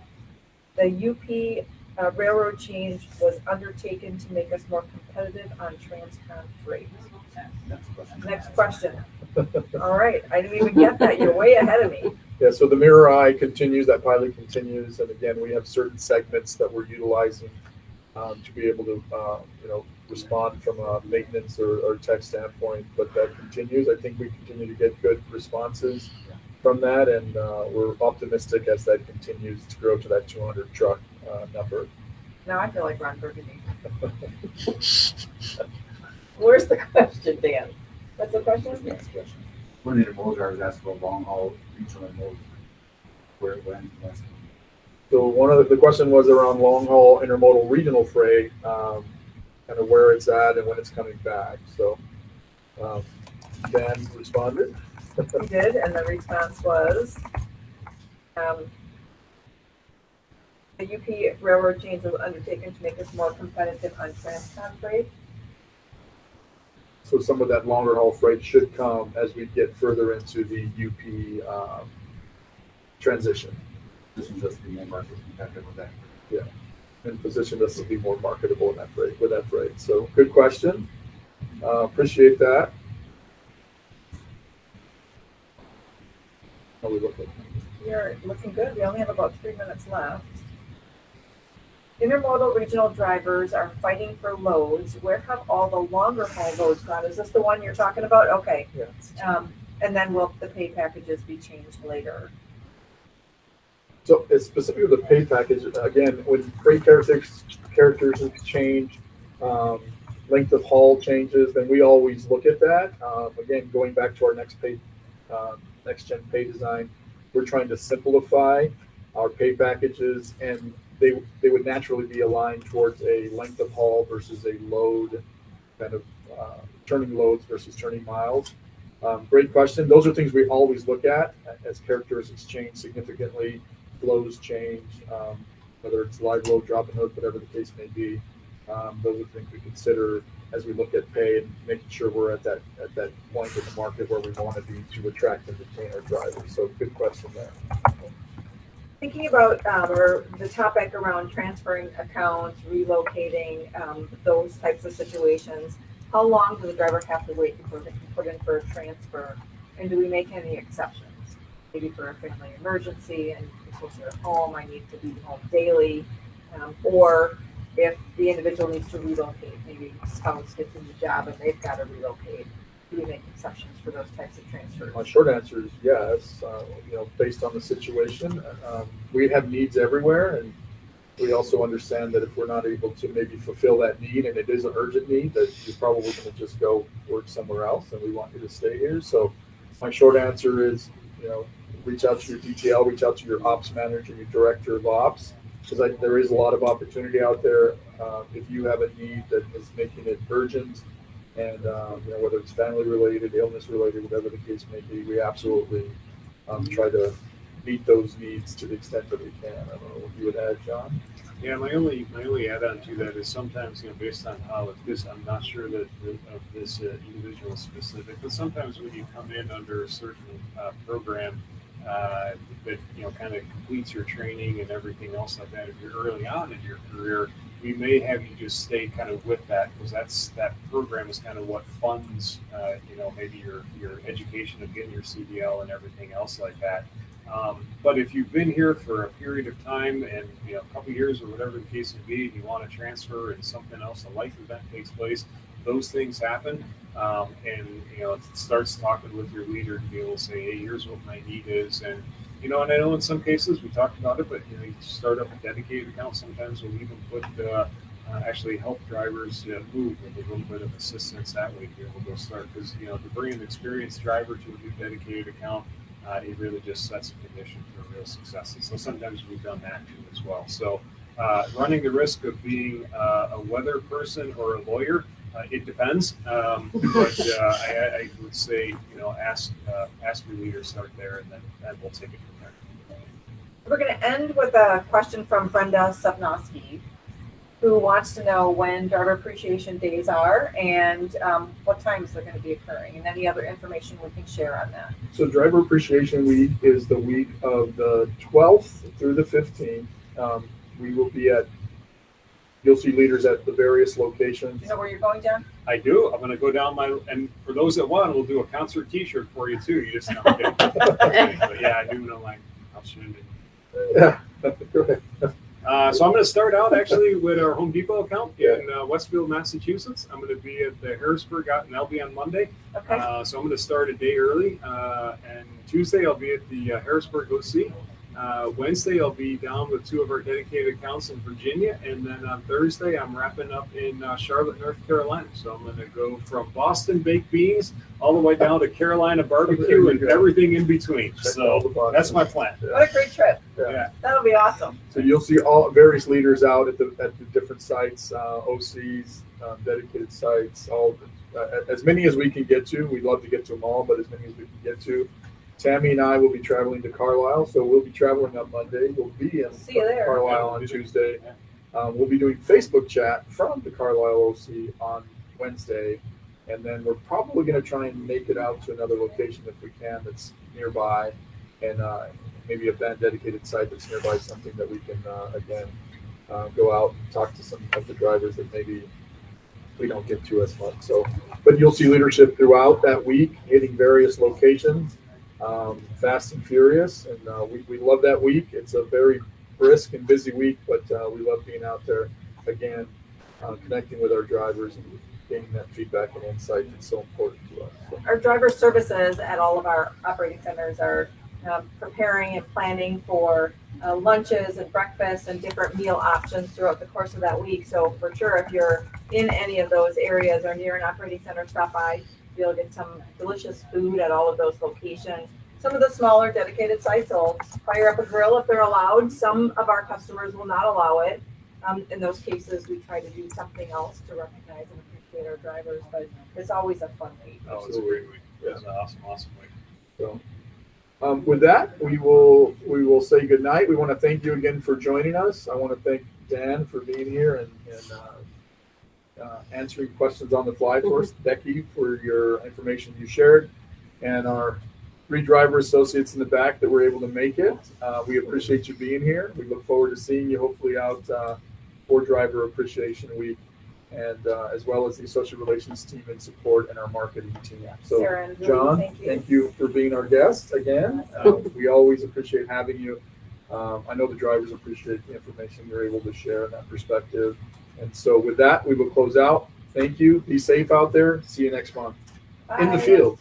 the UP railroad change was undertaken to make us more competitive on transcon freight. Next question. All right, I didn't even get that. You're way ahead of me. Yeah, so the mirror eye continues, that pilot continues, and again, we have certain segments that we're utilizing to be able to, respond from a maintenance or tech standpoint, but that continues. I think we continue to get good responses from that, and we're optimistic as that continues to grow to that 200 truck number. Now I feel like Ron Burgundy. Where's the question, Dan? What's the question? Next question. When intermodal drivers ask about long haul, regional intermodal, where, when, that's. So one of the question was around long haul intermodal regional freight, kind of where it's at and when it's coming back. So Dan responded. He did, and the response was, the UP railroad change was undertaken to make us more competitive on transcon freight. So some of that longer haul freight should come as we get further into the UP transition. Positions us to be more market competitive with that. Yeah, and position us to be more marketable in that freight with that freight. So good question. Appreciate that. How we looking? You're looking good. We only have about 3 minutes left. Intermodal regional drivers are fighting for loads. Where have all the longer haul loads gone? Is this the one you're talking about? Okay. Yeah. And then will the pay packages be changed later? So it's specifically the pay package. Again, when freight characteristics change, length of haul changes, then we always look at that. Again, going back to our next gen pay design, we're trying to simplify our pay packages, and they would naturally be aligned towards a length of haul versus a load, kind of turning loads versus turning miles. Great question. Those are things we always look at as characteristics change significantly, flows change, whether it's live load, drop and hook, whatever the case may be. Those are things we consider as we look at pay and making sure we're at that point in the market where we want to be to attract and retain our drivers. So good question there. Thinking about or the topic around transferring accounts, relocating, those types of situations, how long does the driver have to wait before they can put in for a transfer? And do we make any exceptions? Maybe for a family emergency and because they're home, I need to be home daily. Or if the individual needs to relocate, maybe spouse gets a new job and they've got to relocate. Do we make exceptions for those types of transfers? My short answer is yes. Based on the situation, we have needs everywhere, and we also understand that if we're not able to maybe fulfill that need, and it is an urgent need, that you're probably going to just go work somewhere else, and we want you to stay here. So my short answer is, reach out to your DTL, reach out to your ops manager, your director of ops, because there is a lot of opportunity out there. If you have a need that is making it urgent, and whether it's family related, illness related, whatever the case may be, we absolutely try to meet those needs to the extent that we can. I don't know what you would add, John. Yeah, my only add-on to that is sometimes, based on how this, I'm not sure that of this individual specific, but sometimes when you come in under a certain program that kind of completes your training and everything else like that, if you're early on in your career, we may have you just stay kind of with that, because that program is kind of what funds maybe your education of getting your CDL and everything else like that. But if you've been here for a period of time and a couple years or whatever the case may be, and you want to transfer and something else, a life event takes place, those things happen. And it starts talking with your leader to be able to say, hey, here's what my need is. And and I know in some cases we talked about it, but you start up a dedicated account. Sometimes we'll even put actually help drivers move with a little bit of assistance that way to be able to go start. Because to bring an experienced driver to a new dedicated account, it really just sets a condition for real success. And so sometimes we've done that too as well. So running the risk of being a weather person or a lawyer, it depends. But I would say, ask your leader, start there, and then we'll take it from there. We're going to end with a question from Brenda Sapnowski, who wants to know when driver appreciation days are and what times they're going to be occurring, and any other information we can share on that. So Driver Appreciation Week is the week of the 12th through the 15th. We will be you'll see leaders at the various locations. Do you know where you're going, John? I do. I'm going to go down and for those that want, we'll do a concert T-shirt for you too. You just know. But yeah, I do know my opportunity. Yeah, correct. So I'm going to start out actually with our Home Depot account in Westfield, Massachusetts. I'm going to be at the Harrisburg out in Elby on Monday. Okay. So I'm going to start a day early. And Tuesday I'll be at the Harrisburg OC. Wednesday, I'll be down with 2 of our dedicated accounts in Virginia. And then on Thursday, I'm wrapping up in Charlotte, North Carolina. So I'm going to go from Boston baked beans all the way down to Carolina barbecue and everything in between. So that's my plan. What a great trip. Yeah. That'll be awesome. So you'll see all various leaders out at the different sites, OCs, dedicated sites, all as many as we can get to. We'd love to get to them all, but as many as we can get to. Tammy and I will be traveling to Carlisle, so we'll be traveling on Monday. We'll be in See you there. Carlisle on Tuesday. We'll be doing Facebook chat from the Carlisle OC on Wednesday, and then we're probably going to try and make it out to another location if we can that's nearby, and maybe a dedicated site that's nearby, something that we can again go out and talk to some of the drivers that maybe we don't get to as much. So, but you'll see leadership throughout that week, hitting various locations. Fast and furious, and we love that week. It's a very brisk and busy week, but we love being out there again, connecting with our drivers and gaining that feedback and insight that's so important to us. So. Our driver services at all of our operating centers are preparing and planning for lunches and breakfasts and different meal options throughout the course of that week. So for sure, if you're in any of those areas or near an operating center, stop by. You'll get some delicious food at all of those locations. Some of the smaller dedicated sites will fire up a grill if they're allowed. Some of our customers will not allow it. In those cases, we try to do something else to recognize and appreciate our drivers, but it's always a fun week. Oh, it's a great week. It's an awesome week. So, with that, we will say good night. We want to thank you again for joining us. I want to thank Dan for being here and answering questions on the fly for us. Becky, for your information you shared, and our 3 driver associates in the back that were able to make it. We appreciate you being here. We look forward to seeing you hopefully out for Driver Appreciation Week, and as well as the social relations team and support and our marketing team. So, Sarah and Julie, John, thank you for being our guest again. We always appreciate having you. I know the drivers appreciate the information you're able to share and that perspective. And so with that, we will close out. Thank you. Be safe out there. See you next month in the Bye. field.